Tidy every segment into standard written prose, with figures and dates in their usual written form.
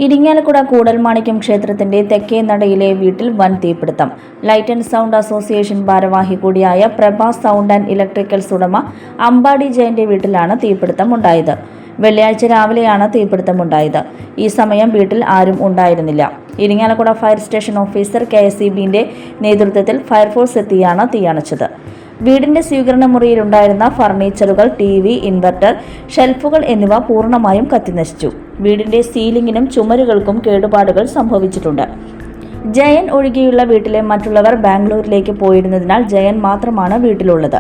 ഇരിങ്ങാലക്കുട കൂടൽമാണിക്യം ക്ഷേത്രത്തിന്റെ തെക്കേ നടയിലെ വീട്ടിൽ വൻ തീപിടുത്തം. ലൈറ്റ് ആൻഡ് സൗണ്ട് അസോസിയേഷൻ ഭാരവാഹി കൂടിയായ പ്രഭ സൗണ്ട് ആൻഡ് ഇലക്ട്രിക്കൽസ് ഉടമ അമ്പാടി ജയന്റെ വീട്ടിലാണ് തീപിടുത്തം ഉണ്ടായത്. വെള്ളിയാഴ്ച രാവിലെയാണ് തീപിടുത്തമുണ്ടായത്. ഈ സമയം വീട്ടിൽ ആരും ഉണ്ടായിരുന്നില്ല. ഇരിങ്ങാലക്കുട ഫയർ സ്റ്റേഷൻ ഓഫീസർ KSEBിന്റെ നേതൃത്വത്തിൽ ഫയർഫോഴ്സ് എത്തിയാണ് തീയണച്ചത്. വീടിന്റെ സ്വീകരണ മുറിയിലുണ്ടായിരുന്ന ഫർണിച്ചറുകൾ, TV, ഇൻവെർട്ടർ, ഷെൽഫുകൾ എന്നിവ പൂർണ്ണമായും കത്തിനശിച്ചു. വീടിന്റെ സീലിംഗിനും ചുമരുകൾക്കും കേടുപാടുകൾ സംഭവിച്ചിട്ടുണ്ട്. ജയൻ ഒഴികെയുള്ള വീട്ടിലെ മറ്റുള്ളവർ ബാംഗ്ലൂരിലേക്ക് പോയിരുന്നതിനാൽ ജയൻ മാത്രമാണ് വീട്ടിലുള്ളത്.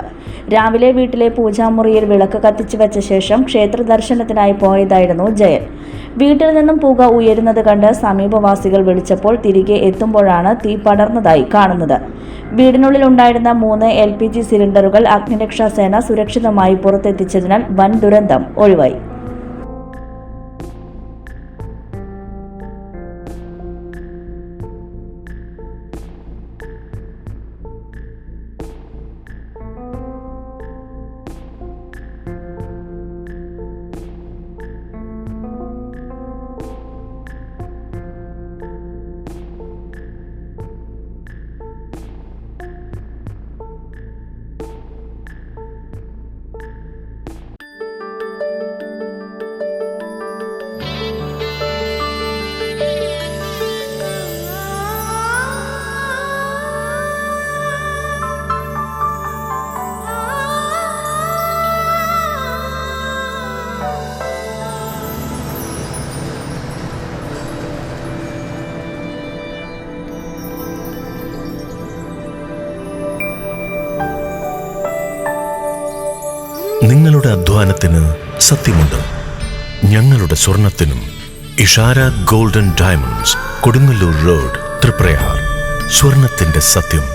രാവിലെ വീട്ടിലെ പൂജാമുറിയിൽ വിളക്ക് കത്തിച്ചു വെച്ച ശേഷം ക്ഷേത്ര ദർശനത്തിനായി പോയതായിരുന്നു ജയൻ. വീട്ടിൽ നിന്നും പുക ഉയരുന്നത് കണ്ട് സമീപവാസികൾ വിളിച്ചപ്പോൾ തിരികെ എത്തുമ്പോഴാണ് തീ പടർന്നതായി കാണുന്നത്. വീടിനുള്ളിൽ ഉണ്ടായിരുന്ന 3 LPG സിലിണ്ടറുകൾ അഗ്നിരക്ഷാസേന സുരക്ഷിതമായി പുറത്തെത്തിച്ചതിനാൽ വൻ ദുരന്തം ഒഴിവായി. നിങ്ങളുടെ അധ്വാനത്തിന് സത്യമുണ്ട്. ഞങ്ങളുടെ സ്വർണത്തിനും. Ishara golden diamonds, Kodungallur road, Triprayar. സ്വർണത്തിന്റെ സത്യം.